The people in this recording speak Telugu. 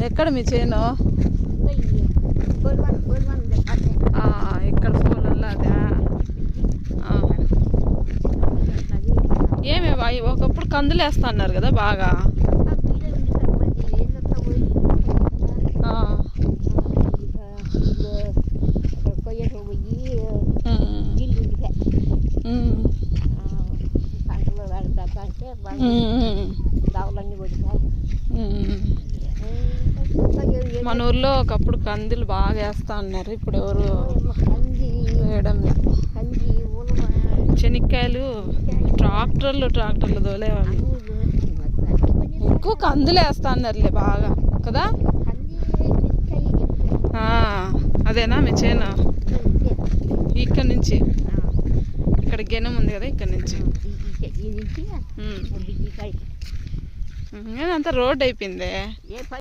ఎక్కడ మీ చేను? ఇక్కడ పూలల్లో అదే. ఏమే ఒకప్పుడు కందులు వేస్తా అన్నారు కదా బాగా. మన ఊర్లో ఒకప్పుడు కందులు బాగా వేస్తా ఉన్నారు, ఇప్పుడు ఎవరు వేయడం లేదు. శనక్కాయలు ట్రాక్టర్లు తోలేవాళ్ళు. ఎక్కువ కందులు వేస్తా అన్నారులే బాగా కదా. అదేనా మీ చేను? ఇక్కడ నుంచి ఇక్కడ గెనం ఉంది కదా, ఇక్కడ నుంచి అంతా రోడ్ అయిపోయింది.